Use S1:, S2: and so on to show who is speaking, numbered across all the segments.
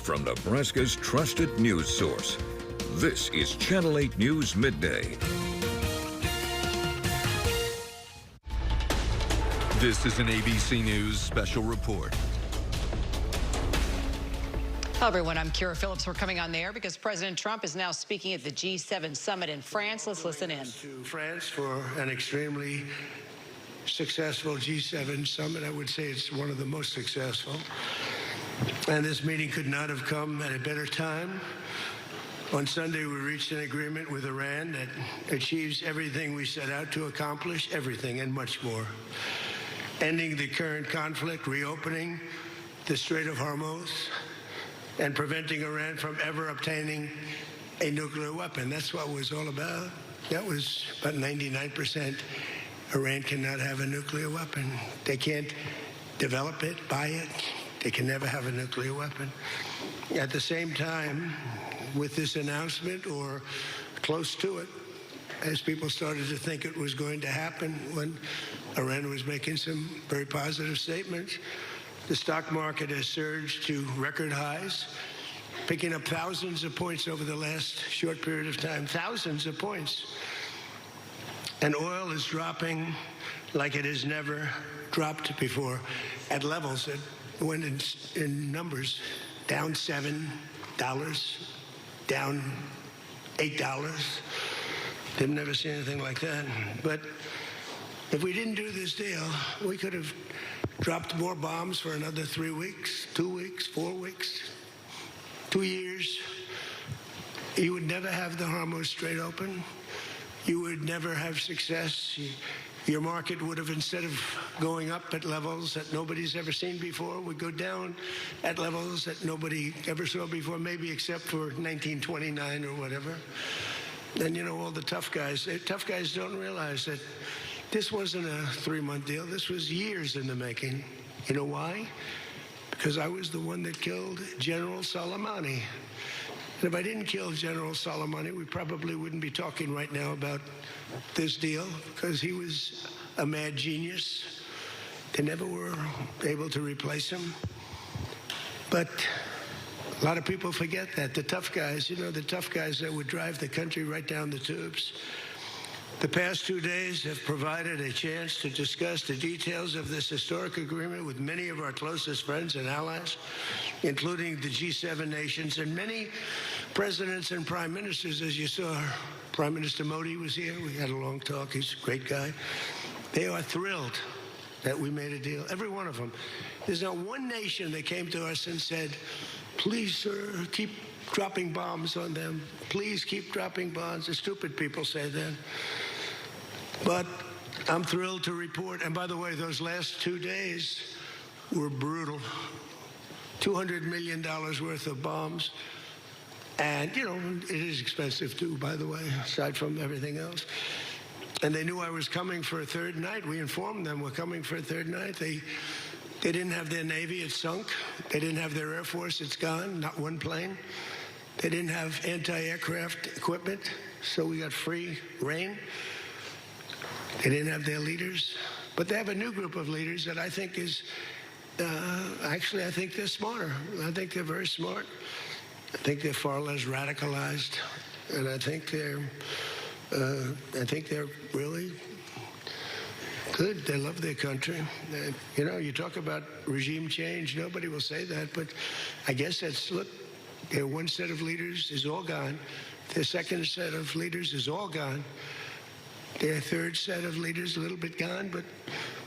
S1: from Nebraska's trusted news source. This is Channel 8 News Midday.
S2: This is an ABC News special report.
S3: Hello, everyone. I'm Kira Phillips. We're coming on the air because President Trump is now speaking at the G7 summit in France. Let's listen in.
S4: To France for an extremely successful G7 summit. I would say it's one of the most successful. And this meeting could not have come at a better time. On Sunday, we reached an agreement with Iran that achieves everything we set out to accomplish, everything and much more. Ending the current conflict, reopening the Strait of Hormuz, and preventing Iran from ever obtaining a nuclear weapon. That's what it was all about. That was about 99%. Iran cannot have a nuclear weapon. They can't develop it, buy it. They can never have a nuclear weapon. At the same time, with this announcement, or close to it, as people started to think it was going to happen when Iran was making some very positive statements, the stock market has surged to record highs, picking up thousands of points over the last short period of time, thousands of points. And oil is dropping like it has never dropped before, at levels that went in numbers, down $7, down $8. They've never seen anything like that. But if we didn't do this deal, we could have dropped more bombs for another 3 weeks, 2 weeks, 4 weeks, 2 years. You would never have the Hormuz Strait open. You would never have success. Your market would have, instead of going up at levels that nobody's ever seen before, would go down at levels that nobody ever saw before, maybe except for 1929 or whatever. And, you know, all the tough guys don't realize that this wasn't a 3-month deal. This was years in the making. You know why? Because I was the one that killed General Soleimani. And if I didn't kill General Soleimani, we probably wouldn't be talking right now about this deal, because he was a mad genius. They never were able to replace him. But a lot of people forget that. The tough guys, you know, the tough guys that would drive the country right down the tubes. The past 2 days have provided a chance to discuss the details of this historic agreement with many of our closest friends and allies, including the G7 nations and many presidents and prime ministers. As you saw, Prime Minister Modi was here. We had a long talk. He's a great guy. They are thrilled that we made a deal, every one of them. There's not one nation that came to us and said, please, sir, keep dropping bombs on them. Please keep dropping bombs. The stupid people say that. But I'm thrilled to report, and by the way, those last 2 days were brutal. $200 million worth of bombs. And, you know, it is expensive too, by the way, aside from everything else. And they knew I was coming for a third night. We informed them we're coming for a third night. They didn't have their Navy, it's sunk. They didn't have their Air Force, it's gone, not one plane. They didn't have anti-aircraft equipment, so we got free reign. They didn't have their leaders, but they have a new group of leaders that I think is, actually, I think they're smarter. I think they're very smart. I think they're far less radicalized, and I think they're really good. They love their country. You know, you talk about regime change. Nobody will say that, but I guess that's, look, their one set of leaders is all gone. Their second set of leaders is all gone. Their third set of leaders a little bit gone, but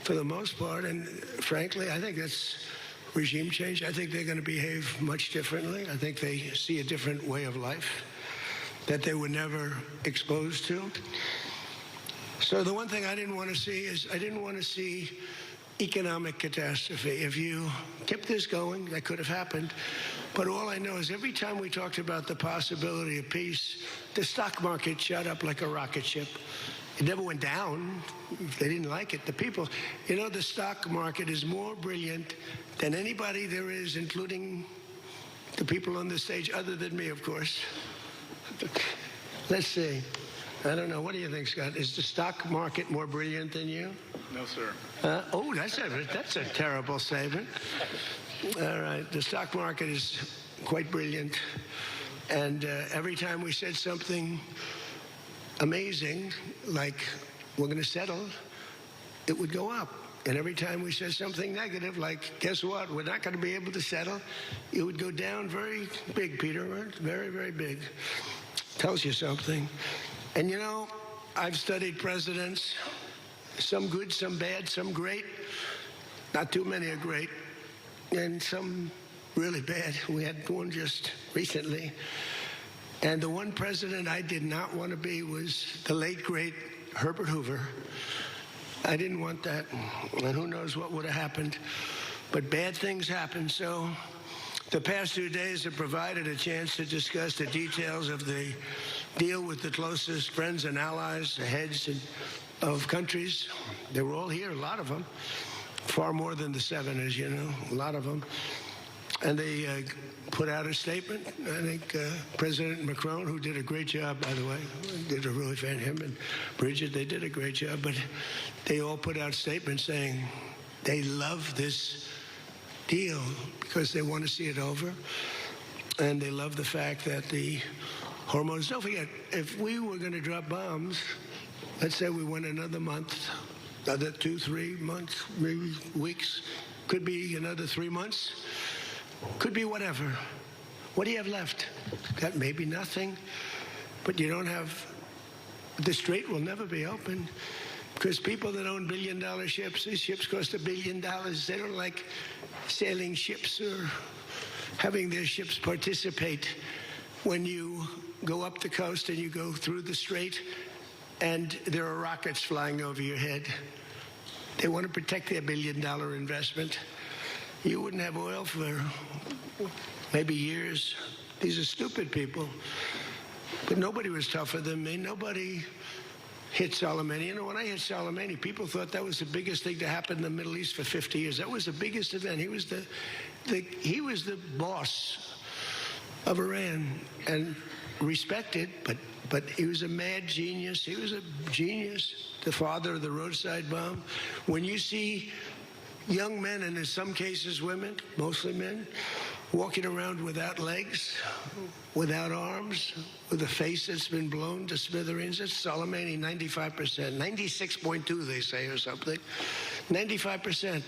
S4: for the most part, and frankly, I think that's regime change. I think they're going to behave much differently. I think they see a different way of life that they were never exposed to. So the one thing I didn't want to see is I didn't want to see economic catastrophe. If you kept this going, that could have happened. But all I know is every time we talked about the possibility of peace, the stock market shot up like a rocket ship. It never went down. They didn't like it. The people, you know, the stock market is more brilliant than anybody there is, including the people on the stage, other than me, of course. Let's see. I don't know. What do you think, Scott? Is the stock market more brilliant than you?
S5: No, sir.
S4: Oh, that's a terrible statement. All right. The stock market is quite brilliant. And every time we said something amazing, like we're going to settle, it would go up. And every time we said something negative, like, guess what, we're not going to be able to settle, it would go down very big, Peter, right? Very, very big. Tells you something. And you know, I've studied presidents, some good, some bad, some great. Not too many are great. And some really bad. We had one just recently. And the one president I did not want to be was the late, great Herbert Hoover. I didn't want that, and who knows what would have happened. But bad things happen, so the past 2 days have provided a chance to discuss the details of the deal with the closest friends and allies, the heads of countries. They were all here, a lot of them, far more than the 7, as you know, a lot of them. And they put out a statement. I think President Macron, who did a great job, by the way, did a really fan, him and Bridget, they did a great job, but they all put out statements saying they love this deal because they want to see it over. And they love the fact that the hormones, don't forget, if we were going to drop bombs, let's say we went another month, another 2, 3 months, maybe weeks, could be another 3 months. Could be whatever. What do you have left? Got maybe nothing, but you don't have, the strait will never be open because people that own billion-dollar ships, these ships cost $1 billion. They don't like sailing ships or having their ships participate when you go up the coast and you go through the strait and there are rockets flying over your head. They want to protect their $1 billion investment. You wouldn't have oil for maybe years. These are stupid people. But nobody was tougher than me. Nobody hit Soleimani. You know, when I hit Soleimani, people thought that was the biggest thing to happen in the Middle East for 50 years. That was the biggest event. He was the boss of Iran and respected, but he was a mad genius. He was a genius, the father of the roadside bomb. When you see young men, and in some cases women, mostly men, walking around without legs, without arms, with a face that's been blown to smithereens. That's Soleimani, 95%. 96.2, they say, or something. 95%.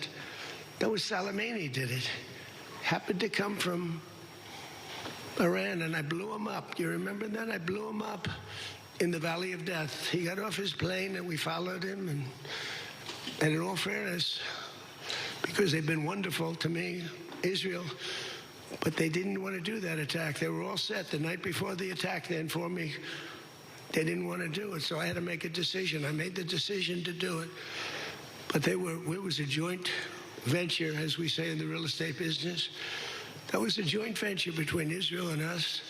S4: That was Soleimani did it. Happened to come from Iran, and I blew him up. You remember that? I blew him up in the Valley of Death. He got off his plane, and we followed him. And in all fairness, because they've been wonderful to me, Israel, but they didn't want to do that attack. They were all set. The night before the attack, they informed me they didn't want to do it, so I had to make a decision. I made the decision to do it. But it was a joint venture, as we say in the real estate business. That was a joint venture between Israel and us.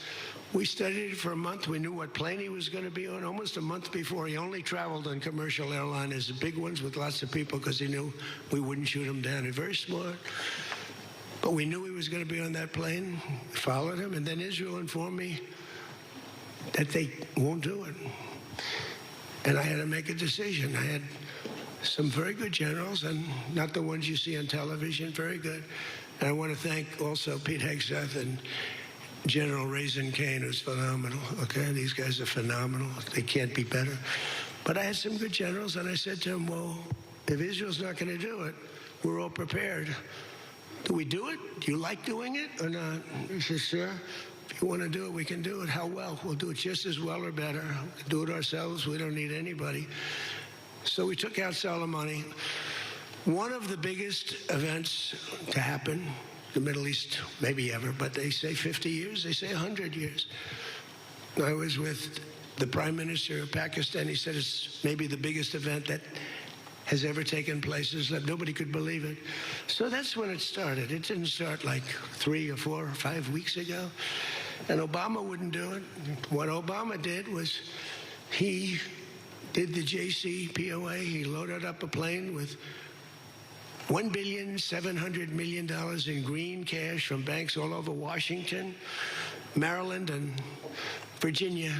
S4: We studied it for a month. We knew what plane he was going to be on. Almost a month before, he only traveled on commercial airliners, the big ones with lots of people, because he knew we wouldn't shoot him down. He's very smart. But we knew he was going to be on that plane. We followed him, and then Israel informed me that they won't do it. And I had to make a decision. I had some very good generals, and not the ones you see on television, very good. And I want to thank also Pete Hegseth and General Raisin Kane, who's phenomenal. Okay, these guys are phenomenal. They can't be better. But I had some good generals, and I said to them, well, if Israel's not going to do it, we're all prepared. Do we do it? Do you like doing it or not? He says, sir, if you want to do it, we can do it. How well? We'll do it just as well or better. We'll do it ourselves. We don't need anybody. So we took out Soleimani. One of the biggest events to happen, the Middle East, maybe ever, but they say 50 years, they say 100 years. I was with the Prime Minister of Pakistan. He said it's maybe the biggest event that has ever taken place. Nobody could believe it. So that's when it started. It didn't start like 3 or 4 or 5 weeks ago. And Obama wouldn't do it. What Obama did was he did the JCPOA. He loaded up a plane with $1.7 billion in green cash from banks all over Washington, Maryland, and Virginia.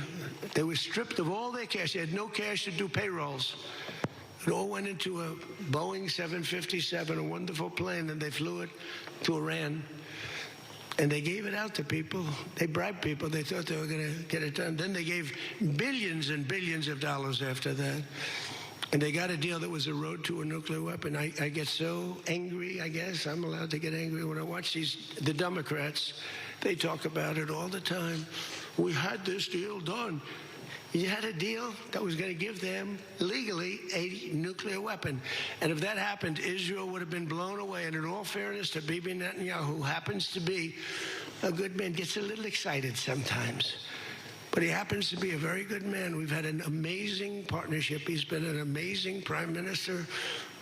S4: They were stripped of all their cash. They had no cash to do payrolls. It all went into a Boeing 757, a wonderful plane, and they flew it to Iran. And they gave it out to people. They bribed people. They thought they were going to get it done. Then they gave billions and billions of dollars after that. And they got a deal that was a road to a nuclear weapon. I get so angry, I guess. I'm allowed to get angry when I watch the Democrats. They talk about it all the time. We had this deal done. You had a deal that was going to give them, legally, a nuclear weapon. And if that happened, Israel would have been blown away. And in all fairness to Bibi Netanyahu, who happens to be a good man, gets a little excited sometimes. But he happens to be a very good man. We've had an amazing partnership. He's been an amazing prime minister.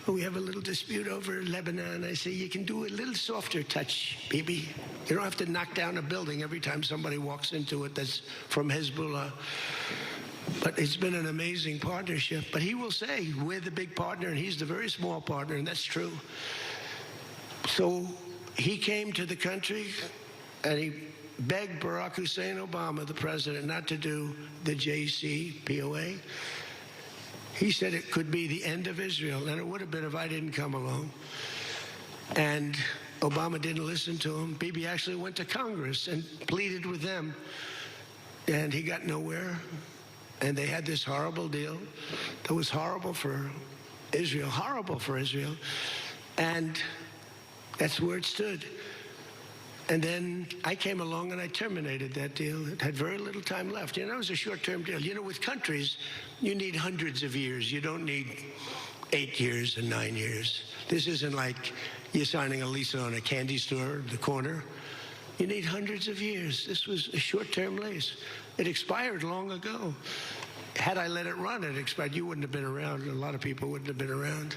S4: We have a little dispute over Lebanon. I say, you can do a little softer touch, Bibi. You don't have to knock down a building every time somebody walks into it that's from Hezbollah. But it's been an amazing partnership. But he will say, we're the big partner, and he's the very small partner, and that's true. So he came to the country, and he begged Barack Hussein Obama, the president, not to do the JCPOA. He said it could be the end of Israel, and it would have been if I didn't come along. And Obama didn't listen to him. Bibi actually went to Congress and pleaded with them, and he got nowhere. And they had this horrible deal that was horrible for Israel, and that's where it stood. And then I came along and I terminated that deal. It had very little time left. You know, it was a short-term deal. You know, with countries, you need hundreds of years. You don't need 8 years and 9 years. This isn't like you're signing a lease on a candy store at the corner. You need hundreds of years. This was a short-term lease. It expired long ago. Had I let it run, it expired. You wouldn't have been around. A lot of people wouldn't have been around.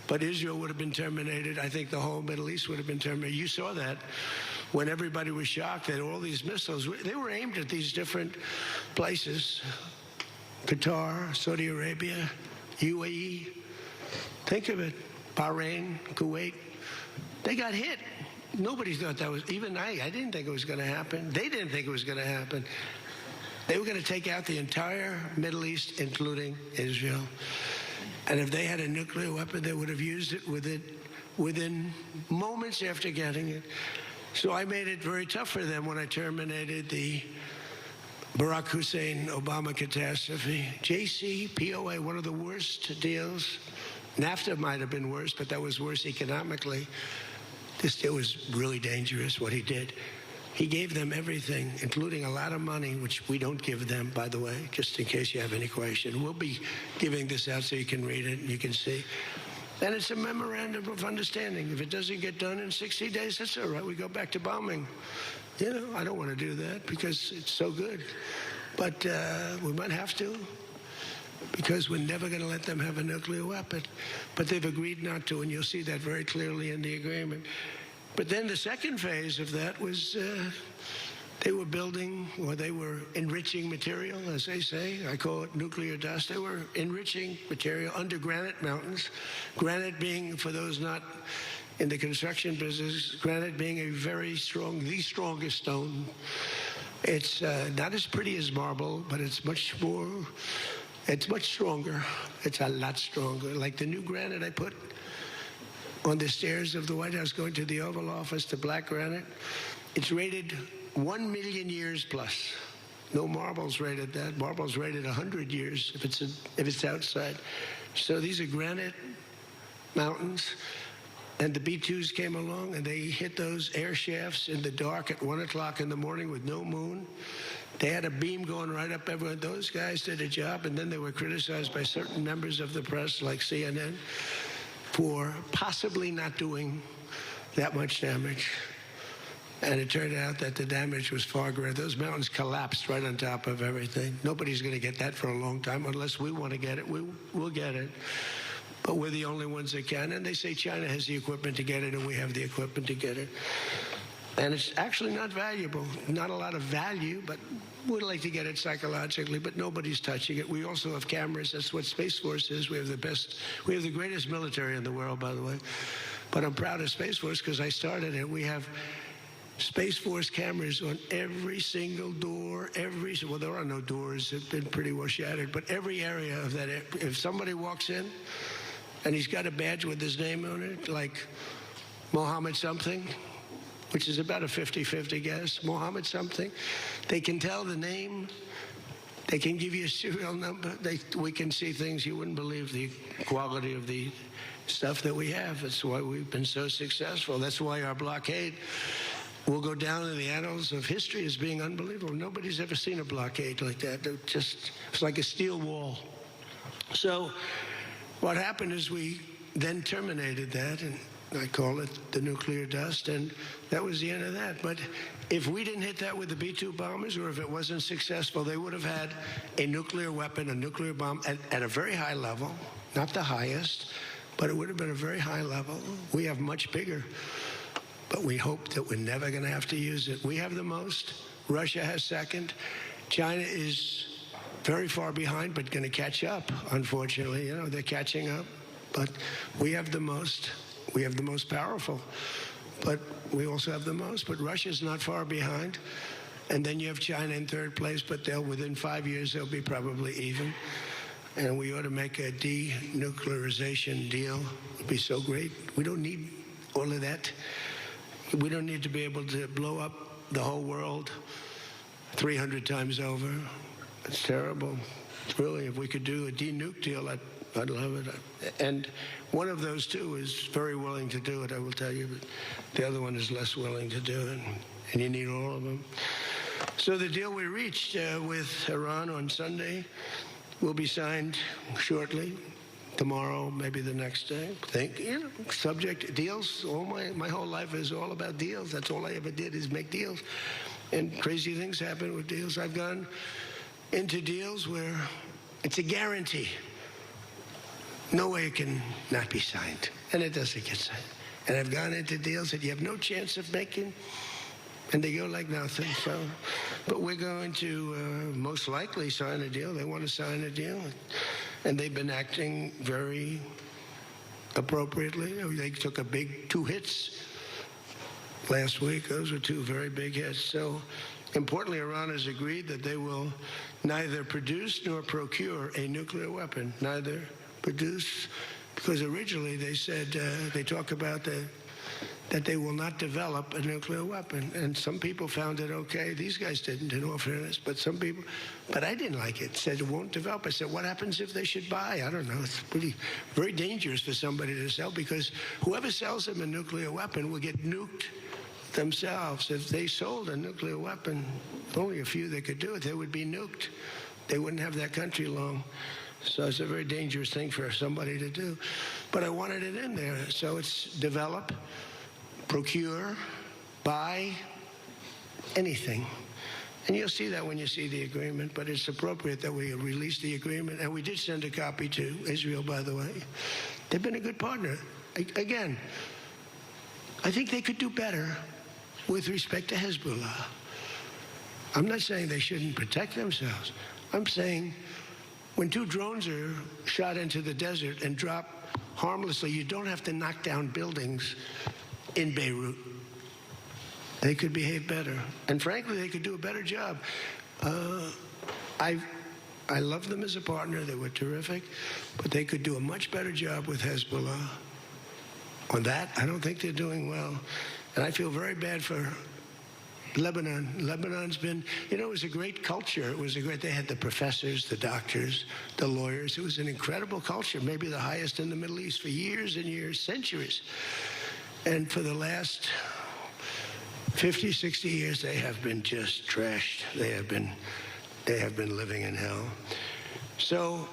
S4: But Israel would have been terminated. I think the whole Middle East would have been terminated. You saw that when everybody was shocked that all these missiles, they were aimed at these different places. Qatar, Saudi Arabia, UAE. Think of it. Bahrain, Kuwait. They got hit. Nobody thought that was, even I didn't think it was going to happen. They didn't think it was going to happen. They were going to take out the entire Middle East, including Israel. And if they had a nuclear weapon, they would have used it within moments after getting it. So I made it very tough for them when I terminated the Barack Hussein Obama catastrophe. JCPOA, one of the worst deals. NAFTA might have been worse, but that was worse economically. This deal was really dangerous, what he did. He gave them everything, including a lot of money, which we don't give them, by the way, just in case you have any question. We'll be giving this out so you can read it and you can see. And it's a memorandum of understanding. If it doesn't get done in 60 days, that's all right. We go back to bombing. You know, I don't want to do that because it's so good. But we might have to, because we're never going to let them have a nuclear weapon. But they've agreed not to, and you'll see that very clearly in the agreement. But then the second phase of that was they were building, or they were enriching material, as they say. I call it nuclear dust. They were enriching material under granite mountains. Granite being, for those not in the construction business, granite being a very strong, the strongest stone. It's not as pretty as marble, but it's much more, it's much stronger. It's a lot stronger. Like the new granite I put on the stairs of the White House going to the Oval Office, the black granite, it's rated 1 million years plus. No marble's rated that. Marble's rated 100 years if it's outside. So these are granite mountains. And the B-2s came along and they hit those air shafts in the dark at 1 o'clock in the morning with no moon. They had a beam going right up everywhere. Those guys did a job, and then they were criticized by certain members of the press, like CNN, for possibly not doing that much damage. And it turned out that the damage was far greater. Those mountains collapsed right on top of everything. Nobody's going to get that for a long time. Unless we want to get it, we'll get it. But we're the only ones that can. And they say China has the equipment to get it, and we have the equipment to get it. And it's actually not valuable. Not a lot of value, but we'd like to get it psychologically, but nobody's touching it. We also have cameras. That's what Space Force is. We have the greatest military in the world, by the way. But I'm proud of Space Force because I started it. We have Space Force cameras on every single door, well, there are no doors. They've been pretty well shattered, but every area of that. If somebody walks in and he's got a badge with his name on it, like Mohammed something, which is about a 50-50 guess, Mohammed something. They can tell the name. They can give you a serial number. We can see things you wouldn't believe, the quality of the stuff that we have. That's why we've been so successful. That's why our blockade will go down in the annals of history as being unbelievable. Nobody's ever seen a blockade like that. It's like a steel wall. So what happened is we then terminated that, and I call it the nuclear dust, and that was the end of that. But if we didn't hit that with the B-2 bombers, or if it wasn't successful, they would have had a nuclear weapon, a nuclear bomb at a very high level, not the highest, but it would have been a very high level. We have much bigger, but we hope that we're never going to have to use it. We have the most. Russia has second. China is very far behind, but going to catch up, unfortunately. You know, they're catching up. But we have the most. We have the most powerful. But we also have the most. But Russia's not far behind. And then you have China in third place, but within 5 years, they'll be probably even. And we ought to make a denuclearization deal. It would be so great. We don't need all of that. We don't need to be able to blow up the whole world 300 times over. It's terrible. Really, if we could do a denuke deal, I'd love it. And one of those two is very willing to do it, I will tell you, but the other one is less willing to do it, and you need all of them. So the deal we reached with Iran on Sunday will be signed shortly, tomorrow, maybe the next day. Subject deals. My whole life is all about deals. That's all I ever did is make deals. And crazy things happen with deals. I've gone into deals where it's a guarantee. No way it can not be signed. And it doesn't get signed. And I've gone into deals that you have no chance of making, and they go like nothing. So, but we're going to most likely sign a deal. They want to sign a deal. And they've been acting very appropriately. They took a big 2 hits last week. Those were 2 very big hits. So importantly, Iran has agreed that they will neither produce nor procure a nuclear weapon. Neither produce, because originally they said, they talk about that they will not develop a nuclear weapon. And some people found it okay. These guys didn't, in all fairness, but some people, but I didn't like it. Said it won't develop. I said, what happens if they should buy? I don't know. It's very dangerous for somebody to sell, because whoever sells them a nuclear weapon will get nuked themselves. If they sold a nuclear weapon, only a few that could do it, they would be nuked. They wouldn't have that country long. So it's a very dangerous thing for somebody to do. But I wanted it in there. So it's develop, procure, buy, anything. And you'll see that when you see the agreement, but it's appropriate that we release the agreement. And we did send a copy to Israel, by the way. They've been a good partner. Again, I think they could do better with respect to Hezbollah. I'm not saying they shouldn't protect themselves. I'm saying when 2 drones are shot into the desert and drop harmlessly, you don't have to knock down buildings in Beirut. They could behave better. And frankly, they could do a better job. I love them as a partner. They were terrific. But they could do a much better job with Hezbollah. On that, I don't think they're doing well. And I feel very bad for Lebanon. Lebanon's been, it was a great culture. They had the professors, the doctors, the lawyers. It was an incredible culture, maybe the highest in the Middle East for years and years, centuries. And for the last 50, 60 years, they have been just trashed. They have been living in hell. So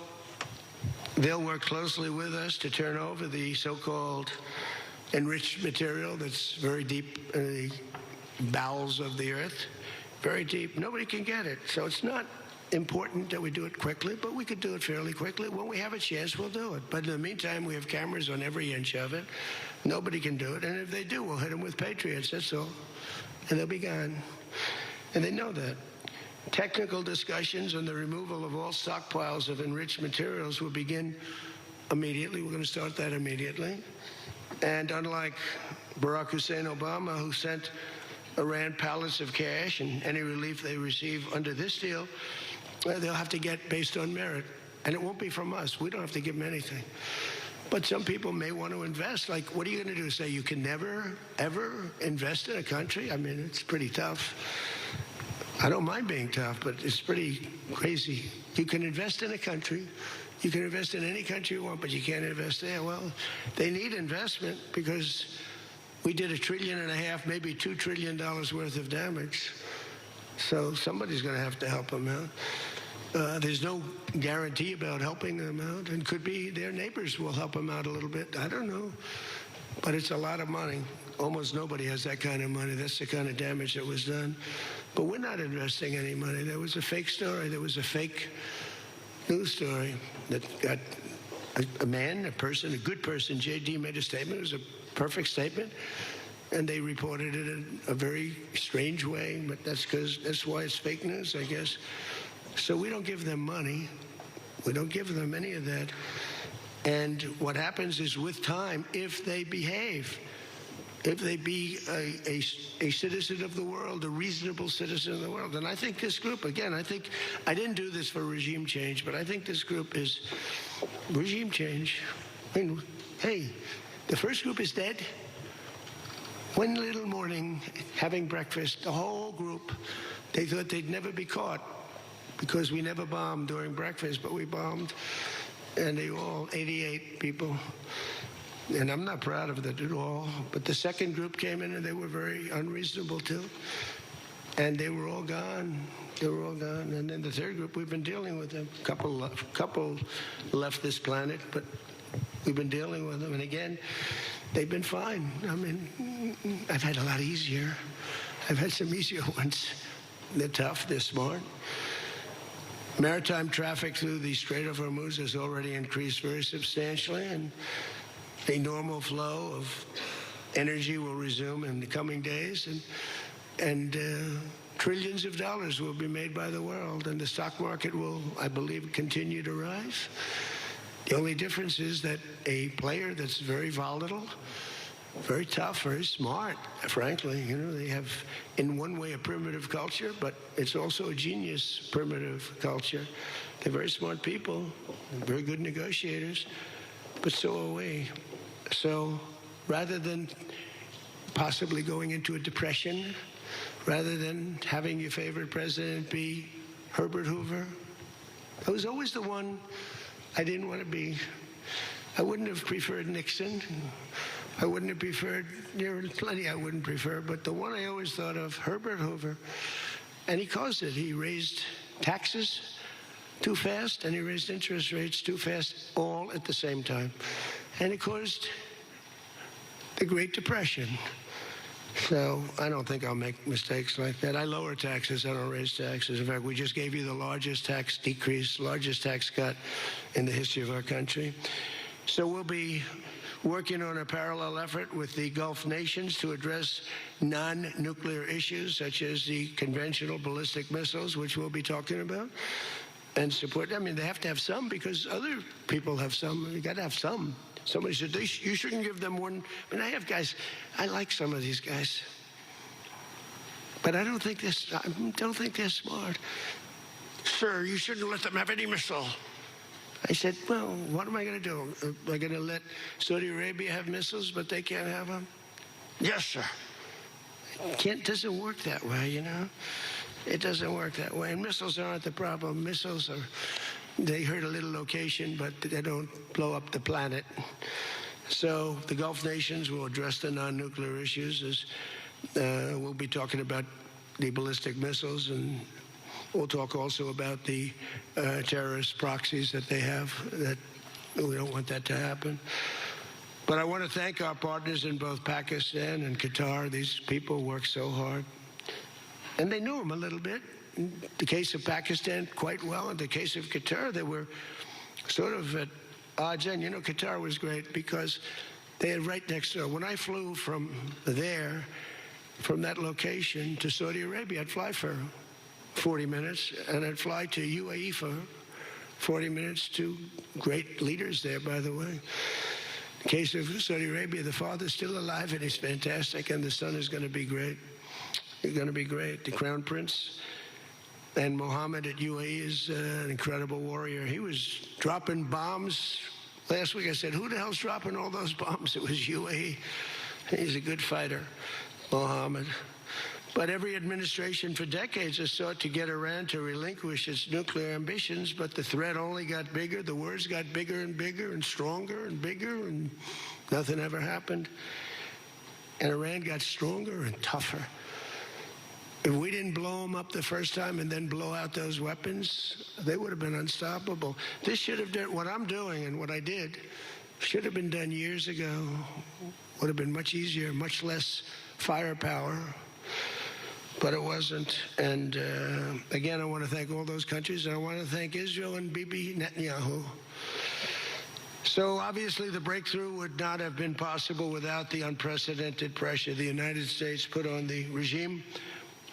S4: they'll work closely with us to turn over the so-called enriched material that's very deep in the bowels of the earth, very deep. Nobody can get it. So it's not important that we do it quickly, but we could do it fairly quickly. When we have a chance, we'll do it. But in the meantime, we have cameras on every inch of it. Nobody can do it. And if they do, we'll hit them with Patriots, that's all. And they'll be gone. And they know that. Technical discussions on the removal of all stockpiles of enriched materials will begin immediately. We're going to start that immediately. And unlike Barack Hussein Obama, who sent Iran pallets of cash, and any relief they receive under this deal, they'll have to get based on merit. And it won't be from us. We don't have to give them anything. But some people may want to invest. Like, what are you going to do? Say you can never, ever invest in a country? I mean, it's pretty tough. I don't mind being tough, but it's pretty crazy. You can invest in a country. You can invest in any country you want, but you can't invest there. Well, they need investment because we did $1.5 trillion, maybe $2 trillion worth of damage. So somebody's going to have to help them out. There's no guarantee about helping them out, and could be their neighbors will help them out a little bit. I don't know. But it's a lot of money. Almost nobody has that kind of money. That's the kind of damage that was done. But we're not investing any money. There was a fake story. There was a fake news story that got a man, a person, a good person. J.D. made a statement. It was a perfect statement. And they reported it in a very strange way. But that's why it's fake news, I guess. So we don't give them money. We don't give them any of that. And what happens is with time, if they behave, if they be a citizen of the world, a reasonable citizen of the world. And I think this group, again, I didn't do this for regime change, but I think this group is regime change. I mean, hey, the first group is dead. One little morning, having breakfast, the whole group, they thought they'd never be caught because we never bombed during breakfast, but we bombed. And they were all 88 people. And I'm not proud of that at all. But the second group came in and they were very unreasonable too. And they were all gone. They were all gone. And then the third group, we've been dealing with them. Couple left this planet, but we've been dealing with them. And again, they've been fine. I mean, I've had a lot easier. I've had some easier ones. They're tough, they're smart. Maritime traffic through the Strait of Hormuz has already increased very substantially, and a normal flow of energy will resume in the coming days, and trillions of dollars will be made by the world, and the stock market will, I believe, continue to rise. The only difference is that a player that's very volatile, very tough, very smart, frankly. You know, they have, in one way, a primitive culture, but it's also a genius primitive culture. They're very smart people, very good negotiators, but so are we. So rather than possibly going into a depression, rather than having your favorite president be Herbert Hoover, I was always the one I didn't want to be. I wouldn't have preferred Nixon. I wouldn't have preferred, there are plenty I wouldn't prefer, but the one I always thought of, Herbert Hoover, and he caused it. He raised taxes too fast, and he raised interest rates too fast, all at the same time. And it caused the Great Depression. So I don't think I'll make mistakes like that. I lower taxes, I don't raise taxes. In fact, we just gave you the largest tax decrease, largest tax cut in the history of our country. So we'll be working on a parallel effort with the Gulf nations to address non-nuclear issues, such as the conventional ballistic missiles, which we'll be talking about, and support. I mean, they have to have some because other people have some. You got to have some. Somebody said, you shouldn't give them one. I mean, I have guys, I like some of these guys, but I don't think they're smart. Sir, you shouldn't let them have any missile. I said, well, what am I going to do? Am I going to let Saudi Arabia have missiles, but they can't have them? Yes, sir. It doesn't work that way, you know? It doesn't work that way. And missiles aren't the problem. Missiles are, they hurt a little location, but they don't blow up the planet. So the Gulf nations will address the non-nuclear issues. We'll be talking about the ballistic missiles, and we'll talk also about the terrorist proxies that they have. That we don't want that to happen. But I want to thank our partners in both Pakistan and Qatar. These people work so hard. And they knew them a little bit. In the case of Pakistan, quite well. In the case of Qatar, they were sort of at odds. And, you know, Qatar was great because they had right next door. When I flew from there, from that location to Saudi Arabia, I'd fly for 40 minutes, and I'd fly to UAE for 40 minutes, to great leaders there, by the way. In the case of Saudi Arabia, the father's still alive, and he's fantastic, and the son is going to be great. He's going to be great. The Crown Prince and Mohammed at UAE is an incredible warrior. He was dropping bombs Last week I said, who the hell's dropping all those bombs? It was UAE. He's a good fighter, Mohammed. But every administration for decades has sought to get Iran to relinquish its nuclear ambitions, but the threat only got bigger. The words got bigger and bigger and stronger and bigger, and nothing ever happened. And Iran got stronger and tougher. If we didn't blow them up the first time and then blow out those weapons, they would have been unstoppable. This should have done, what I'm doing and what I did, should have been done years ago. Would have been much easier, much less firepower. But it wasn't. And again, I want to thank all those countries, and I want to thank Israel and Bibi Netanyahu. So obviously the breakthrough would not have been possible without the unprecedented pressure the United States put on the regime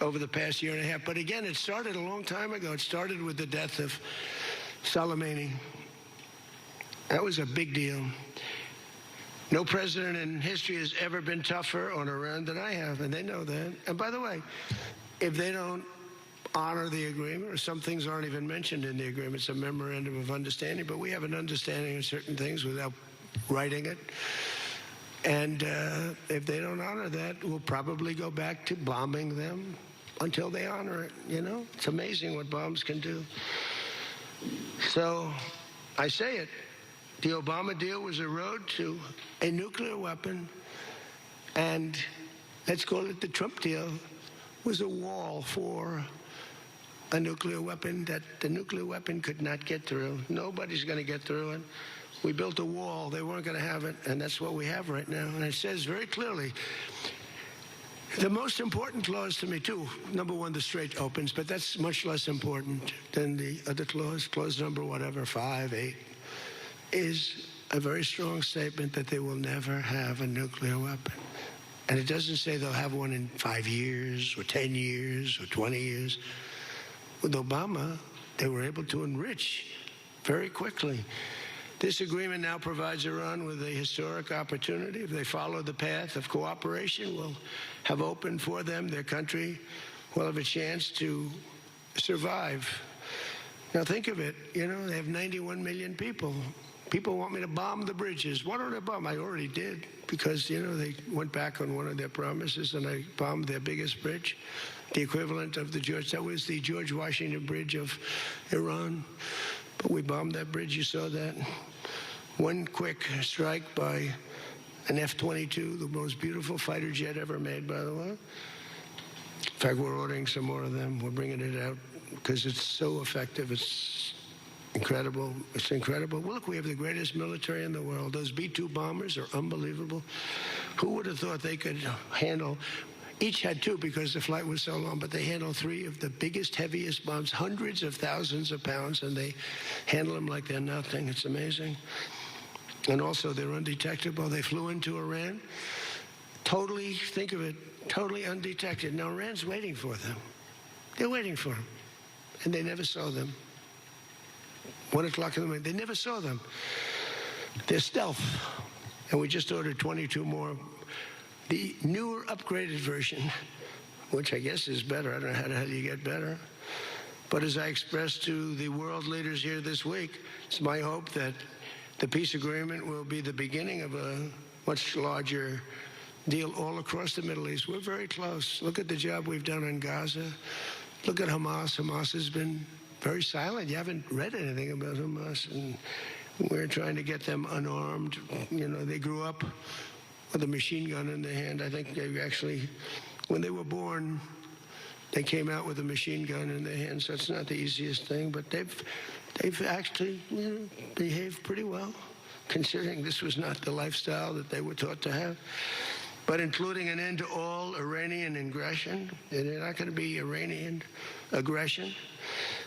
S4: over the past year and a half. But again, it started a long time ago. It started with the death of Soleimani. That was a big deal. No president in history has ever been tougher on Iran than I have, and they know that. And by the way, if they don't honor the agreement, or some things aren't even mentioned in the agreement, it's a memorandum of understanding, but we have an understanding of certain things without writing it. And if they don't honor that, we'll probably go back to bombing them until they honor it, you know? It's amazing what bombs can do. So I say it. The Obama deal was a road to a nuclear weapon, and let's call it the Trump deal, was a wall for a nuclear weapon that the nuclear weapon could not get through. Nobody's going to get through it. We built a wall. They weren't going to have it, and that's what we have right now. And it says very clearly, the most important clause to me, too, number one, the Strait opens, but that's much less important than the other clause, clause number whatever, 5, 8, is a very strong statement that they will never have a nuclear weapon. And it doesn't say they'll have one in 5 years or 10 years or 20 years. With Obama, they were able to enrich very quickly. This agreement now provides Iran with a historic opportunity. If they follow the path of cooperation, will have opened for them. Their country will have a chance to survive. Now think of it. You know, they have 91 million people. People want me to bomb the bridges. Why don't I bomb? I already did, because, you know, they went back on one of their promises, and I bombed their biggest bridge, the equivalent of that was the George Washington Bridge of Iran. But we bombed that bridge. You saw that. One quick strike by an F-22, the most beautiful fighter jet ever made, by the way. In fact, we're ordering some more of them. We're bringing it out because it's so effective. It's incredible. It's incredible. Well, look, we have the greatest military in the world. Those B-2 bombers are unbelievable. Who would have thought they could handle? Each had 2 because the flight was so long, but they handle 3 of the biggest, heaviest bombs, hundreds of thousands of pounds, and they handle them like they're nothing. It's amazing. And also, they're undetectable. They flew into Iran, totally, think of it, totally undetected. Now, Iran's waiting for them. They're waiting for them. And they never saw them. 1 o'clock in the morning, they never saw them. They're stealth. And we just ordered 22 more. The newer, upgraded version, which I guess is better. I don't know how the hell you get better. But as I expressed to the world leaders here this week, it's my hope that the peace agreement will be the beginning of a much larger deal all across the Middle East. We're very close. Look at the job we've done in Gaza. Look at Hamas. Hamas has been very silent. You haven't read anything about Hamas. And we're trying to get them unarmed. You know, they grew up with a machine gun in their hand. I think they actually, when they were born, they came out with a machine gun in their hand. So it's not the easiest thing, but they've actually, you know, behaved pretty well, considering this was not the lifestyle that they were taught to have. But including an end to all Iranian aggression, they're not going to be Iranian aggression,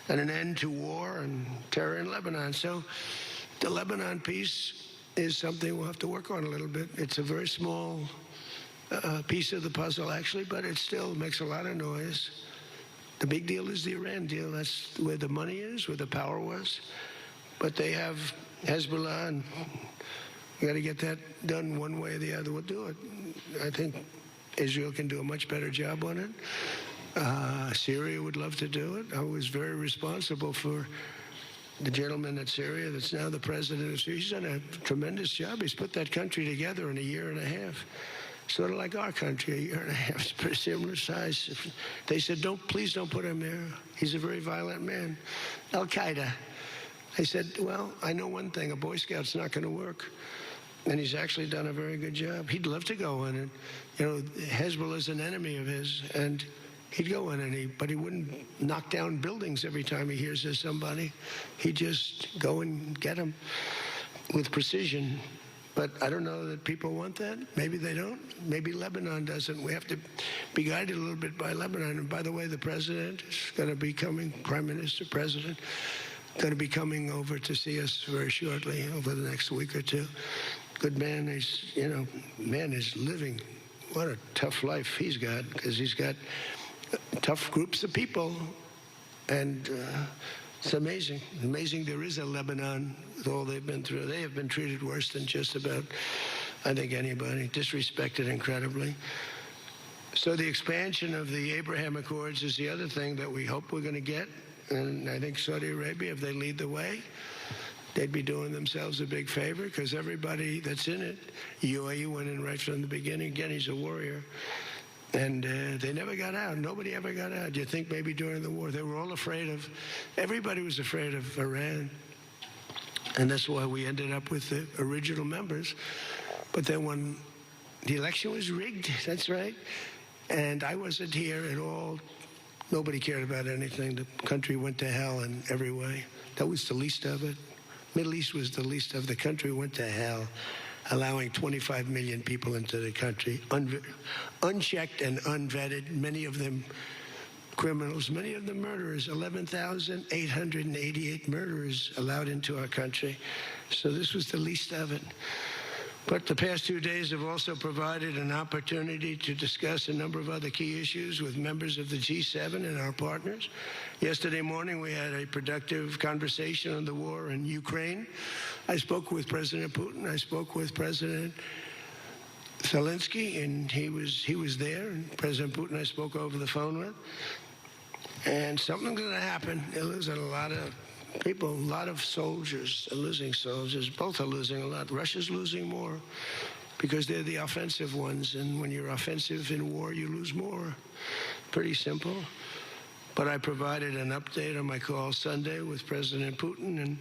S4: and an end to war and terror in Lebanon. So the Lebanon peace is something we'll have to work on a little bit. It's a very small piece of the puzzle, actually, but it still makes a lot of noise. The big deal is the Iran deal. That's where the money is, where the power was. But they have Hezbollah, and we got to get that done one way or the other. We'll do it. I think Israel can do a much better job on it. Syria would love to do it. I was very responsible for the gentleman at Syria that's now the president of Syria, he's done a tremendous job. He's put that country together in a year and a half. Sort of like our country, a year and a half. It's pretty similar size. They said, please don't put him there. He's a very violent man. Al-Qaeda. I said, well, I know one thing, a Boy Scout's not going to work. And he's actually done a very good job. He'd love to go in, and, Hezbollah's an enemy of his, and he'd go in, but he wouldn't knock down buildings every time he hears there's somebody. He'd just go and get them with precision. But I don't know that people want that. Maybe they don't. Maybe Lebanon doesn't. We have to be guided a little bit by Lebanon. And by the way, the president is going to be coming, Prime Minister, President, going to be coming over to see us very shortly, over the next week or two. Good man. He's, man is living. What a tough life he's got, because he's got tough groups of people. And it's amazing. Amazing there is a Lebanon with all they've been through. They have been treated worse than just about, I think, anybody. Disrespected incredibly. So the expansion of the Abraham Accords is the other thing that we hope we're going to get. And I think Saudi Arabia, if they lead the way, they'd be doing themselves a big favor, because everybody that's in it, UAE went in right from the beginning. Again, he's a warrior. And they never got out. Nobody ever got out. You think maybe during the war, they were all afraid of, everybody was afraid of Iran. And that's why we ended up with the original members. But then when the election was rigged, that's right, and I wasn't here at all, nobody cared about anything. The country went to hell in every way. That was the least of it. Middle East was the least of the country went to hell, allowing 25 million people into the country, unchecked and unvetted, many of them criminals, many of them murderers, 11,888 murderers allowed into our country. So this was the least of it. But the past 2 days have also provided an opportunity to discuss a number of other key issues with members of the G7 and our partners. Yesterday morning, we had a productive conversation on the war in Ukraine. I spoke with President Putin. I spoke with President Zelensky, and he was there. And President Putin I spoke over the phone with. And something's going to happen. There's a lot of people, a lot of soldiers are losing soldiers. Both are losing a lot. Russia's losing more because they're the offensive ones. And when you're offensive in war, you lose more. Pretty simple. But I provided an update on my call Sunday with President Putin and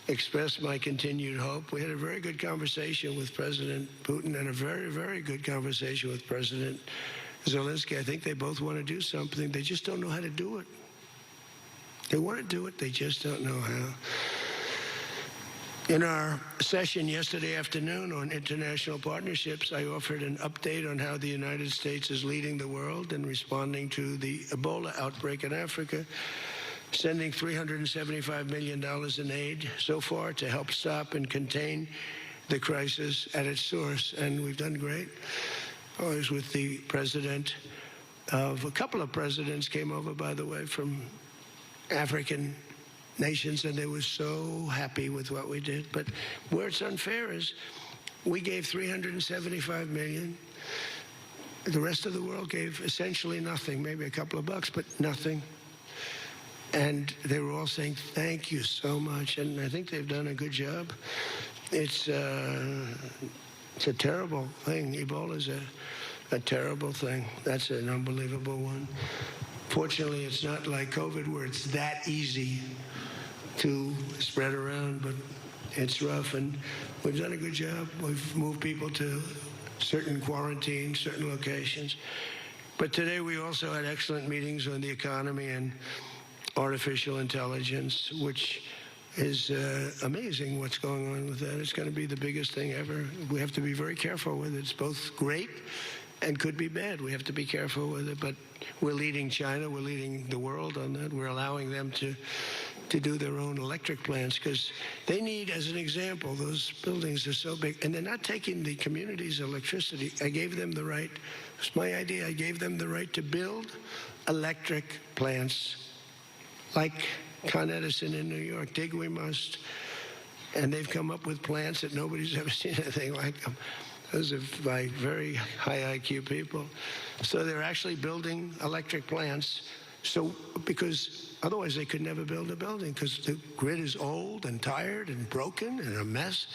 S4: expressed my continued hope. We had a very good conversation with President Putin and a very, very good conversation with President Zelensky. I think they both want to do something. They just don't know how to do it. They want to do it. They just don't know how. In our session yesterday afternoon on international partnerships, I offered an update on how the United States is leading the world in responding to the Ebola outbreak in Africa, sending $375 million in aid so far to help stop and contain the crisis at its source. And we've done great. I was with the president of a couple of presidents came over, by the way, from African nations, and they were so happy with what we did. But where it's unfair is we gave $375 million. The rest of the world gave essentially nothing, maybe a couple of bucks, but nothing. And they were all saying, thank you so much. And I think they've done a good job. It's a terrible thing. Ebola is a terrible thing. That's an unbelievable one. Fortunately, it's not like COVID where it's that easy to spread around, but it's rough. And we've done a good job. We've moved people to certain quarantines, certain locations. But today we also had excellent meetings on the economy and artificial intelligence, which is amazing what's going on with that. It's going to be the biggest thing ever. We have to be very careful with it. It's both great and could be bad. We have to be careful with it. But we're leading China. We're leading the world on that. We're allowing them to do their own electric plants because they need, as an example, those buildings are so big. And they're not taking the community's electricity. I gave them the right. It's my idea. I gave them the right to build electric plants like Con Edison in New York. Dig we must. And they've come up with plants that nobody's ever seen anything like them. Those are by very high IQ people. So they're actually building electric plants So, because otherwise they could never build a building, because the grid is old and tired and broken and a mess.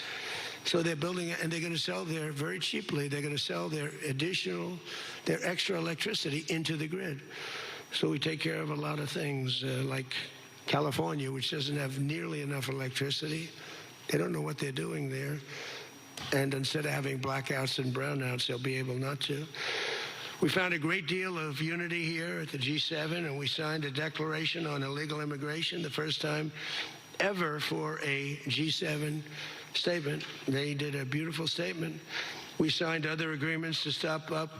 S4: So they're building it, and they're going to sell very cheaply, they're going to sell their extra electricity into the grid. So we take care of a lot of things, like California, which doesn't have nearly enough electricity. They don't know what they're doing there. And instead of having blackouts and brownouts, they'll be able not to. We found a great deal of unity here at the G7, and we signed a declaration on illegal immigration, the first time ever for a G7 statement. They did a beautiful statement. We signed other agreements to step up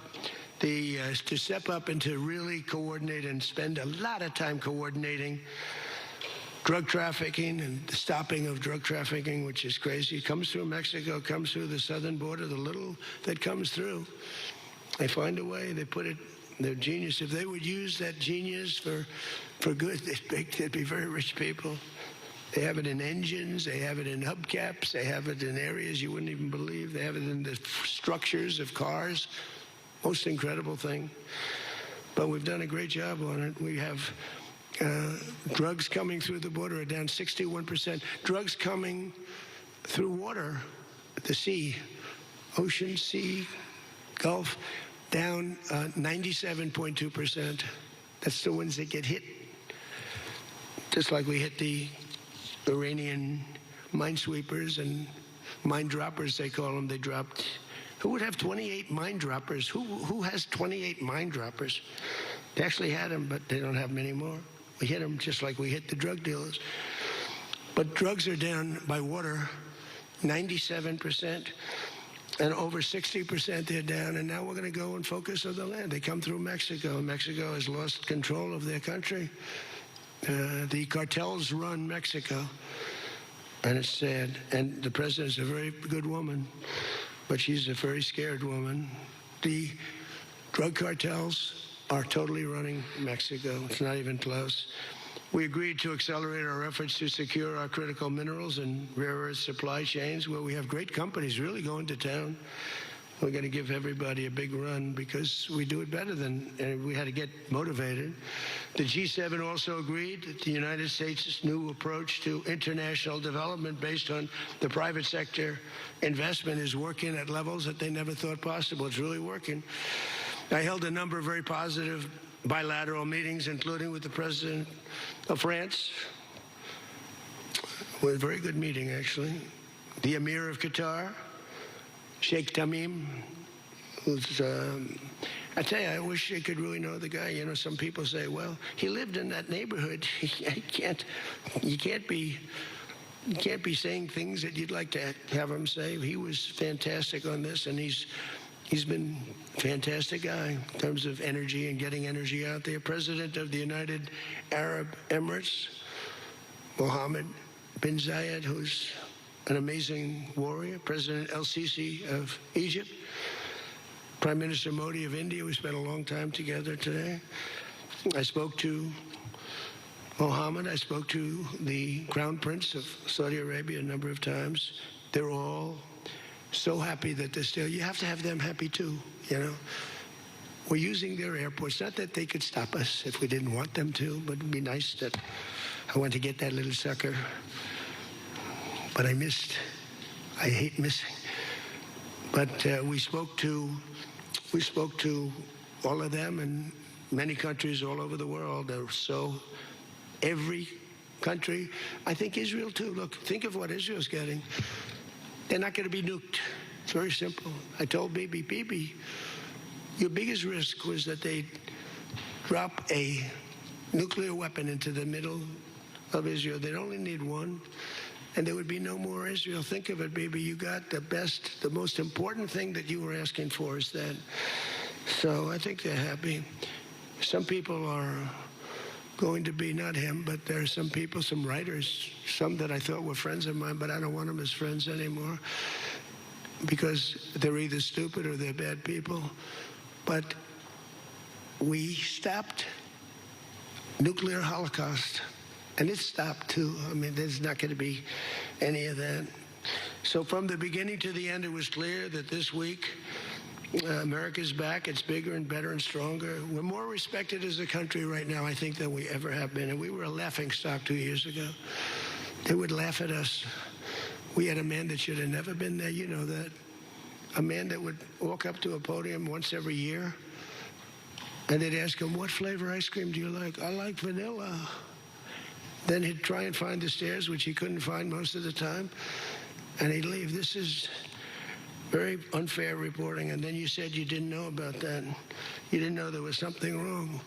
S4: and to really coordinate and spend a lot of time coordinating drug trafficking and the stopping of drug trafficking, which is crazy. It comes through Mexico, comes through the southern border, the little that comes through. They find a way, they put it, they're genius. If they would use that genius for good, they'd be very rich people. They have it in engines, they have it in hubcaps, they have it in areas you wouldn't even believe. They have it in the structures of cars. Most incredible thing. But we've done a great job on it. We have drugs coming through the border are down 61%. Drugs coming through water, the sea, ocean, sea, Gulf, down 97.2%. That's the ones that get hit. Just like we hit the Iranian minesweepers and mine droppers, they call them. They dropped. Who would have 28 mine droppers? Who has 28 mine droppers? They actually had them, but they don't have them anymore. We hit them just like we hit the drug dealers. But drugs are down by water 97%, and over 60% they're down, and now we're going to go and focus on the land. They come through Mexico. Mexico has lost control of their country. The cartels run Mexico, and it's sad. And the president's a very good woman, but she's a very scared woman. The drug cartels are totally running Mexico. It's not even close. We agreed to accelerate our efforts to secure our critical minerals and rare earth supply chains, where we have great companies really going to town. We're going to give everybody a big run because we do it better and we had to get motivated. The G7 also agreed that the United States' new approach to international development based on the private sector investment is working at levels that they never thought possible. It's really working. I held a number of very positive bilateral meetings, including with the president of France. It was a very good meeting, actually. The Emir of Qatar, Sheikh Tamim, who's, I tell you, I wish I could really know the guy. You know, some people say, well, he lived in that neighborhood. You can't be saying things that you'd like to have him say. He was fantastic on this, and he's been a fantastic guy in terms of energy and getting energy out there. President of the United Arab Emirates, Mohammed bin Zayed, who's an amazing warrior. President El-Sisi of Egypt. Prime Minister Modi of India. We spent a long time together today. I spoke to Mohammed. I spoke to the Crown Prince of Saudi Arabia a number of times. They're all so happy that they're still. You have to have them happy too, you know. We're using their airports. Not that they could stop us if we didn't want them to, but it'd be nice that I went to get that little sucker. But I missed. I hate missing. But we spoke to all of them and many countries all over the world. So every country, I think Israel too. Look, think of what Israel's getting. They're not going to be nuked. It's very simple. I told Bibi, your biggest risk was that they'd drop a nuclear weapon into the middle of Israel. They'd only need one, and there would be no more Israel. Think of it, Bibi. You got the best, the most important thing that you were asking for is that. So I think they're happy. Some people are going to be, not him, but there are some people, some writers, some that I thought were friends of mine, but I don't want them as friends anymore because they're either stupid or they're bad people. But we stopped nuclear holocaust, and it stopped too. I mean, there's not going to be any of that. So from the beginning to the end, it was clear that this week America's back. It's bigger and better and stronger. We're more respected as a country right now, I think, than we ever have been. And we were a laughingstock 2 years ago. They would laugh at us. We had a man that should have never been there. You know that. A man that would walk up to a podium once every year, and they'd ask him, what flavor ice cream do you like? I like vanilla. Then he'd try and find the stairs, which he couldn't find most of the time, and he'd leave. This is very unfair reporting. And then you said you didn't know about that. You didn't know there was something wrong.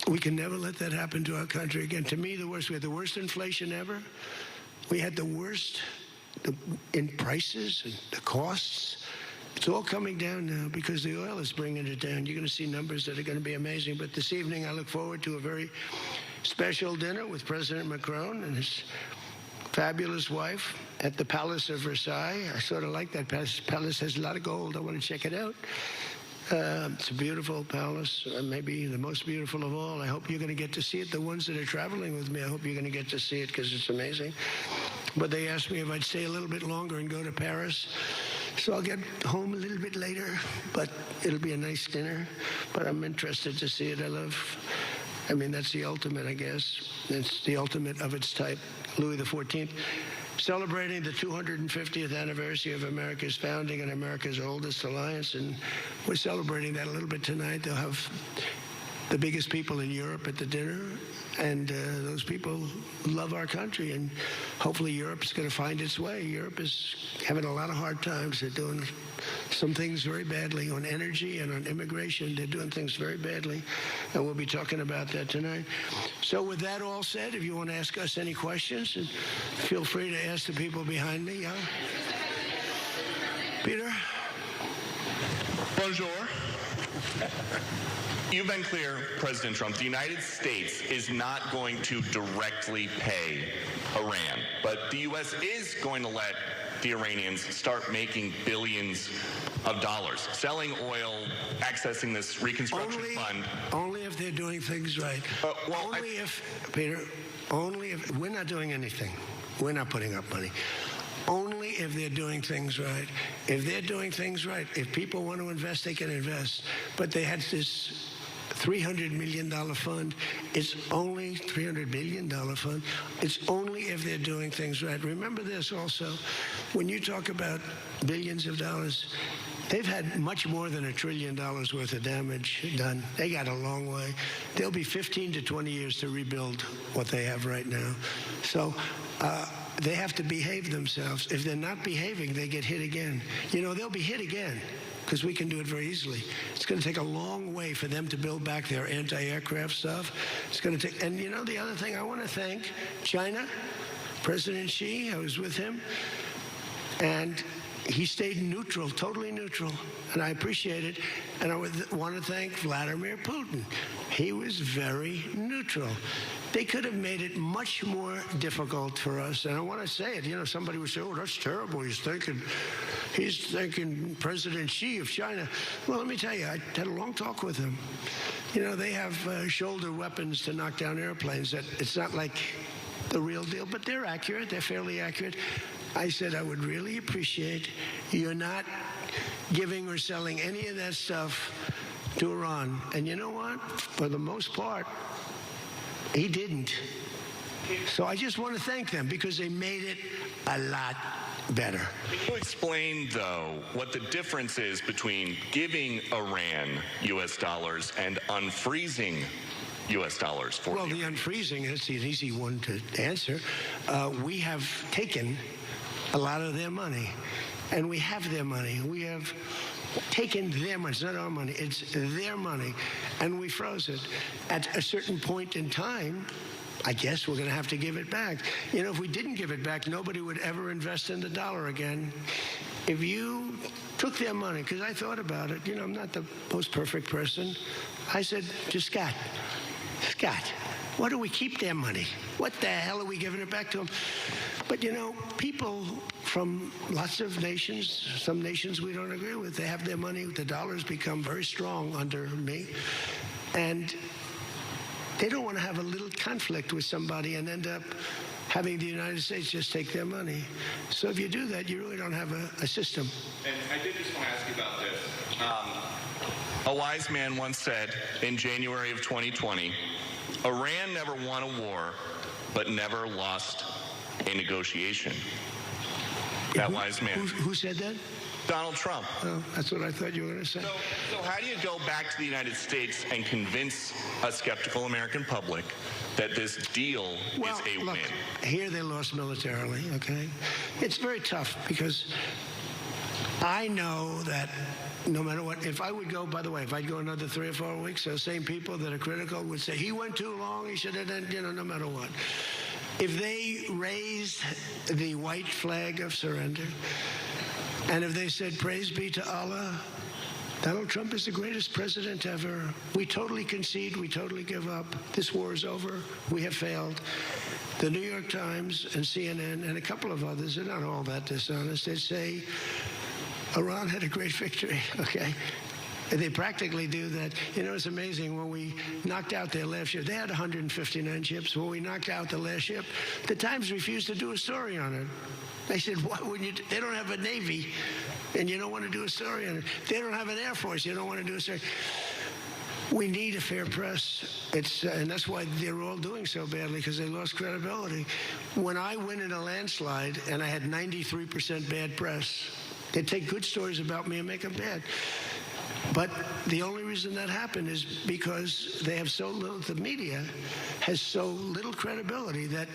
S4: We can never let that happen to our country again. To me, we had the worst inflation ever. We had the worst in prices and the costs. It's all coming down now because the oil is bringing it down. You're going to see numbers that are going to be amazing. But this evening, I look forward to a very special dinner with President Macron and his fabulous wife at the Palace of Versailles. I sort of like that palace. Palace has a lot of gold. I want to check it out. It's a beautiful palace, maybe the most beautiful of all. I hope you're going to get to see it. The ones that are traveling with me, I hope you're going to get to see it because it's amazing. But they asked me if I'd stay a little bit longer and go to Paris. So I'll get home a little bit later, but it'll be a nice dinner. But I'm interested to see it. That's the ultimate, I guess. It's the ultimate of its type. Louis XIV. Celebrating the 250th anniversary of America's founding and America's oldest alliance, and we're celebrating that a little bit tonight. They'll have the biggest people in Europe at the dinner, and those people love our country, and hopefully Europe's going to find its way. Europe is having a lot of hard times. They're doing some things very badly on energy and on immigration. They're doing things very badly, and we'll be talking about that tonight. So with that all said, if you want to ask us any questions, and feel free to ask the people behind me. Yeah? Peter?
S5: Bonjour. You've been clear, President Trump, the United States is not going to directly pay Iran, but the U.S. is going to let the Iranians start making billions of dollars, selling oil, accessing this reconstruction fund.
S4: Only if they're doing things right. Peter, we're not doing anything. We're not putting up money. Only if they're doing things right. If they're doing things right, if people want to invest, they can invest. But they had this $300 million fund. It's only $300 billion fund. It's only if they're doing things right. Remember this also. When you talk about billions of dollars, they've had much more than $1 trillion worth of damage done. They got a long way. There'll be 15 to 20 years to rebuild what they have right now. So they have to behave themselves. If they're not behaving, they get hit again. They'll be hit again because we can do it very easily. It's going to take a long way for them to build back their anti-aircraft stuff. It's going to take, and the other thing, I want to thank China, President Xi. I was with him, and he stayed neutral, totally neutral, and I appreciate it. And I want to thank Vladimir Putin. He was very neutral. They could have made it much more difficult for us. And I want to say it. Somebody would say, "Oh, that's terrible. He's thinking President Xi of China." Well, let me tell you, I had a long talk with him. They have shoulder weapons to knock down airplanes. That it's not like the real deal, but they're accurate. They're fairly accurate. I said, I would really appreciate you're not giving or selling any of that stuff to Iran. And you know what? For the most part, he didn't. So I just want to thank them because they made it a lot better.
S5: Can you explain, though, what the difference is between giving Iran U.S. dollars and unfreezing U.S. dollars for
S4: Well, the unfreezing is an easy one to answer. We have taken a lot of their money, and we have their money. We have taken their money. It's not our money. It's their money, and we froze it. At a certain point in time, I guess we're going to have to give it back. If we didn't give it back, nobody would ever invest in the dollar again. If you took their money, because I thought about it, I'm not the most perfect person. I said to Scott, why do we keep their money? What the hell are we giving it back to them? But, people from lots of nations, some nations we don't agree with, they have their money. The dollar's become very strong under me. And they don't want to have a little conflict with somebody and end up having the United States just take their money. So if you do that, you really don't have a system.
S5: And I did just want to ask you about this. A wise man once said in January of 2020, Iran never won a war, but never lost a negotiation. That wise man.
S4: Who said that?
S5: Donald Trump.
S4: Oh, that's what I thought you were going to say.
S5: So how do you go back to the United States and convince a skeptical American public that this deal is a
S4: look,
S5: win?
S4: Here they lost militarily, okay? It's very tough because I know that no matter what, if I would go, by the way, if I'd go another 3 or 4 weeks, those same people that are critical would say, he went too long, he should have done, no matter what. If they raised the white flag of surrender, and if they said, praise be to Allah, Donald Trump is the greatest president ever. We totally concede, we totally give up. This war is over, we have failed. The New York Times and CNN and a couple of others, they're not all that dishonest, they say, Iran had a great victory, okay? And they practically do that. It's amazing. When we knocked out their last ship, they had 159 ships. When we knocked out the last ship, the Times refused to do a story on it. They said, why wouldn't you? They don't have a Navy, and you don't want to do a story on it. They don't have an Air Force. You don't want to do a story. We need a fair press. And that's why they're all doing so badly, because they lost credibility. When I win in a landslide and I had 93% bad press, they take good stories about me and make them bad. But the only reason that happened is because they have so little, the media has so little credibility that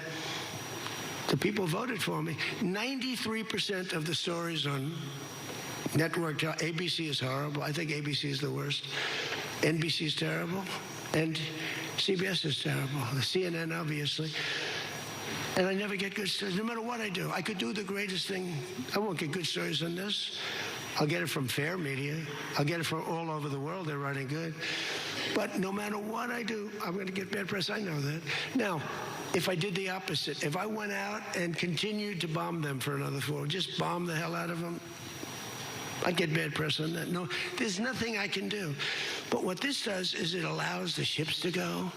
S4: the people voted for me. 93% of the stories on network, ABC is horrible. I think ABC is the worst. NBC is terrible. And CBS is terrible. CNN, obviously. And I never get good stories, no matter what I do. I could do the greatest thing. I won't get good stories on this. I'll get it from fair media. I'll get it from all over the world. They're writing good. But no matter what I do, I'm going to get bad press. I know that. Now, if I did the opposite, if I went out and continued to bomb them for another 4, just bomb the hell out of them, I'd get bad press on that. No, there's nothing I can do. But what this does is it allows the ships to go.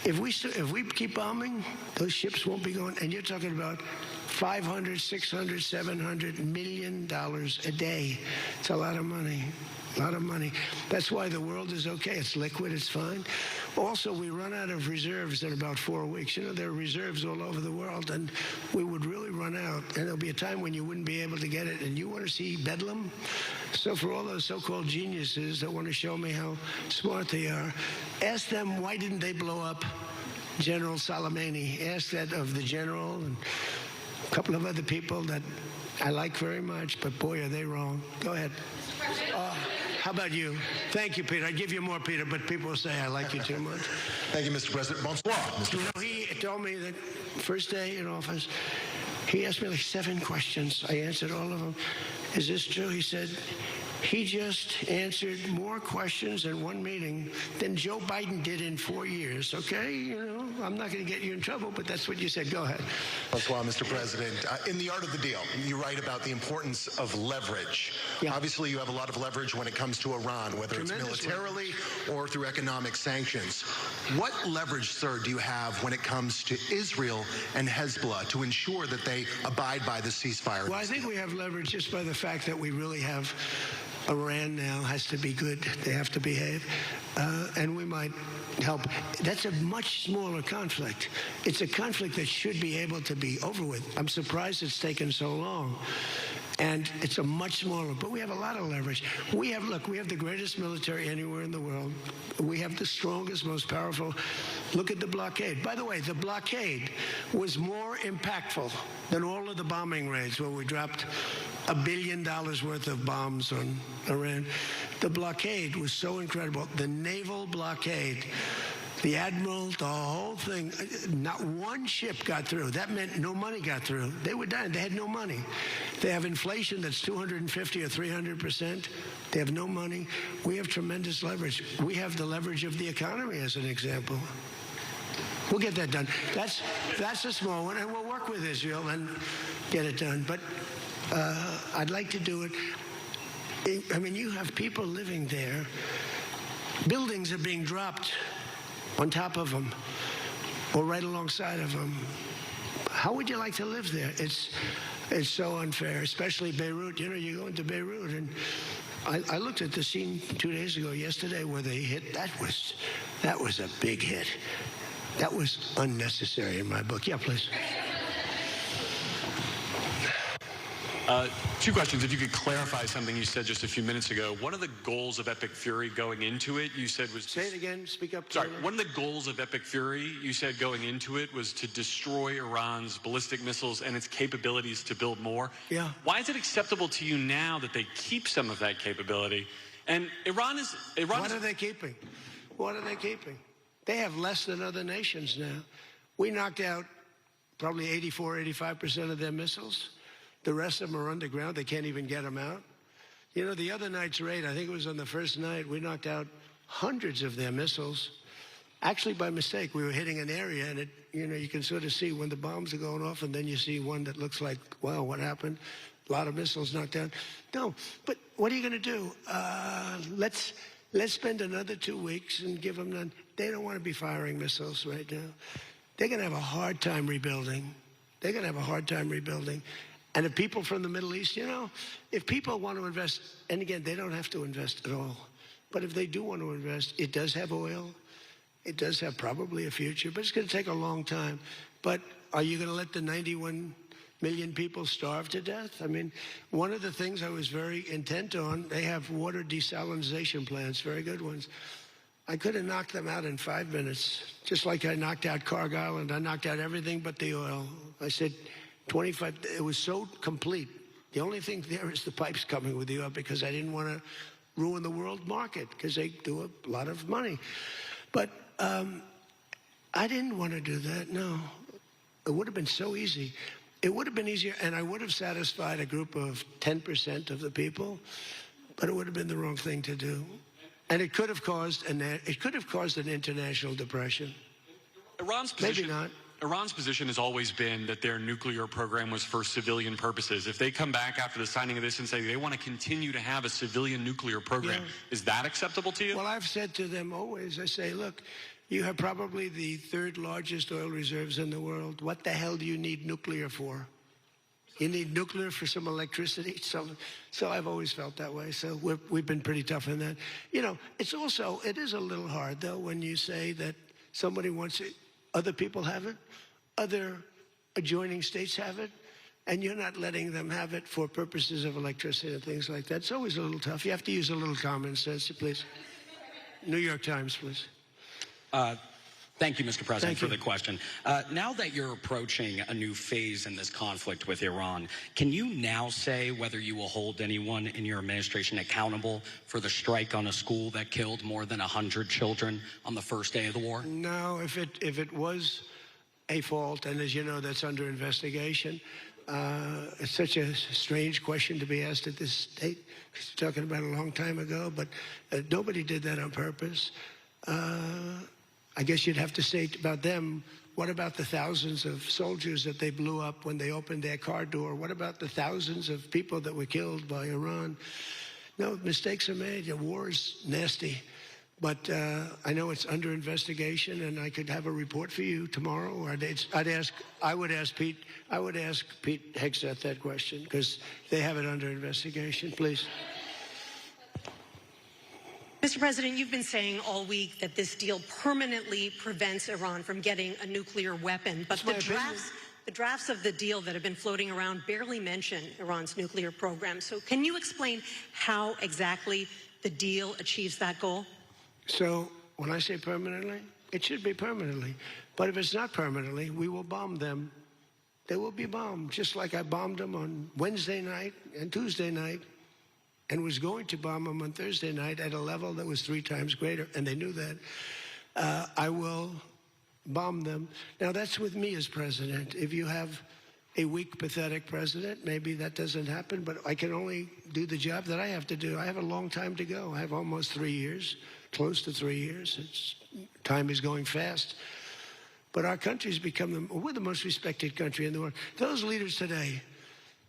S4: If we keep bombing, those ships won't be going. And you're talking about $500, $600, $700 million a day. It's a lot of money. A lot of money. That's why the world is okay. It's liquid. It's fine. Also, we run out of reserves in about 4 weeks. There are reserves all over the world, and we would really run out. And there'll be a time when you wouldn't be able to get it. And you want to see bedlam? So for all those so-called geniuses that want to show me how smart they are, ask them why didn't they blow up General Soleimani? Ask that of the general and a couple of other people that I like very much, but boy, are they wrong. Go ahead. How about you? Thank you, Peter. I'd give you more, Peter, but people will say I like you too much.
S6: Thank you, Mr. President. Bonsoir, Mr.
S4: He told me that first day in office, he asked me like 7 questions. I answered all of them. Is this true? He said, he just answered more questions in one meeting than Joe Biden did in 4 years, okay? I'm not going to get you in trouble, but that's what you said. Go ahead.
S6: Bonsoir, Mr. President. In The Art of the Deal, you write about the importance of leverage.
S4: Yeah.
S6: Obviously, you have a lot of leverage when it comes to Iran, whether it's militarily or through economic sanctions. What leverage, sir, do you have when it comes to Israel and Hezbollah to ensure that they abide by the ceasefire?
S4: Well, I think we have leverage just by the fact that we really have Iran now has to be good. They have to behave. And we might help. That's a much smaller conflict. It's a conflict that should be able to be over with. I'm surprised it's taken so long. And it's a much smaller, but we have a lot of leverage. We have the greatest military anywhere in the world. We have the strongest, most powerful. Look at the blockade. By the way, the blockade was more impactful than all of the bombing raids where we dropped $1 billion worth of bombs on Iran. The blockade was so incredible. The naval blockade, the admiral, the whole thing, not one ship got through. That meant no money got through. They were dying. They had no money. They have inflation that's 250 or 300%. They have no money. We have tremendous leverage. We have the leverage of the economy as an example. We'll get that done. That's a small one, and we'll work with Israel and get it done. But I'd like to do it. I mean, you have people living there. Buildings are being dropped on top of them or right alongside of them. How would you like to live there? It's so unfair, especially Beirut. You go into Beirut and I looked at the scene 2 days ago, yesterday, where they hit. That was a big hit. That was unnecessary in my book. Yeah, please.
S7: Two questions. If you could clarify something you said just a few minutes ago. One of the goals of Epic Fury going into it, you said was...
S4: Say it again. Speak up.
S7: Sorry. One of the goals of Epic Fury, you said going into it, was to destroy Iran's ballistic missiles and its capabilities to build more.
S4: Yeah.
S7: Why is it acceptable to you now that they keep some of that capability? And Iran is...
S4: What are they keeping? What are they keeping? They have less than other nations now. We knocked out probably 85% of their missiles. The rest of them are underground. They can't even get them out. You know, the other night's raid, I think it was on the first night, we knocked out hundreds of their missiles. Actually, by mistake, we were hitting an area, and you can sort of see when the bombs are going off, and then you see one that looks like, wow, what happened? A lot of missiles knocked down. No, but what are you going to do? Let's spend another 2 weeks and give them none. They don't want to be firing missiles right now. They're going to have a hard time rebuilding. They're going to have a hard time rebuilding. And if people from the Middle East, if people want to invest, and again, they don't have to invest at all, but if they do want to invest, it does have oil. It does have probably a future, but it's going to take a long time. But are you going to let the 91 million people starve to death? I mean, one of the things I was very intent on, they have water desalinization plants, very good ones. I could have knocked them out in 5 minutes, just like I knocked out Cargill, and I knocked out everything but the oil. I said, 25, it was so complete. The only thing there is the pipes coming with the oil, because I didn't want to ruin the world market, because they do a lot of money. But I didn't want to do that, no. It would have been so easy. It would have been easier, and I would have satisfied a group of 10% of the people, but it would have been the wrong thing to do. And it could have caused an international depression.
S7: Iran's position,
S4: maybe not.
S7: Iran's position has always been that their nuclear program was for civilian purposes. If they come back after the signing of this and say they want to continue to have a civilian nuclear program, is that acceptable to you?
S4: Well, I've said to them always, I say, look, you have probably the third largest oil reserves in the world. What the hell do you need nuclear for? You need nuclear for some electricity? So I've always felt that way. So we've been pretty tough in that. It is a little hard, though, when you say that somebody wants it, other people have it, other adjoining states have it, and you're not letting them have it for purposes of electricity and things like that. It's always a little tough. You have to use a little common sense, please. New York Times, please.
S8: Thank you, Mr. President, for the question. Now that you're approaching a new phase in this conflict with Iran, can you now say whether you will hold anyone in your administration accountable for the strike on a school that killed more than 100 children on the first day of the war?
S4: No, if it was a fault, and as you know, that's under investigation. It's such a strange question to be asked at this date. You're talking about a long time ago, but nobody did that on purpose. I guess you'd have to say about them, what about the thousands of soldiers that they blew up when they opened their car door? What about the thousands of people that were killed by Iran? No, mistakes are made. War is nasty. But I know it's under investigation, and I could have a report for you tomorrow. Or I would ask Pete Hegseth that question, because they have it under investigation. Please.
S9: Mr. President, you've been saying all week that this deal permanently prevents Iran from getting a nuclear weapon. But the drafts of the deal that have been floating around barely mention Iran's nuclear program. So can you explain how exactly the deal achieves that goal?
S4: So when I say permanently, it should be permanently. But if it's not permanently, we will bomb them. They will be bombed, just like I bombed them on Wednesday night and Tuesday night, and was going to bomb them on Thursday night at a level that was 3 times greater, and they knew that. I will bomb them. Now, that's with me as president. If you have a weak, pathetic president, maybe that doesn't happen, but I can only do the job that I have to do. I have a long time to go. I have almost 3 years, close to 3 years. Time is going fast. But our country's become, we're the most respected country in the world. Those leaders today,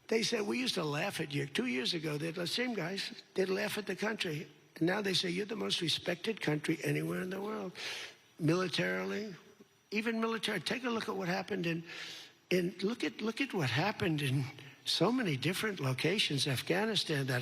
S4: they said, we used to laugh at you. 2 years ago, the same guys, they'd laugh at the country. And now they say, you're the most respected country anywhere in the world. Militarily, even military. Take a look at what happened look at what happened in so many different locations. Afghanistan, that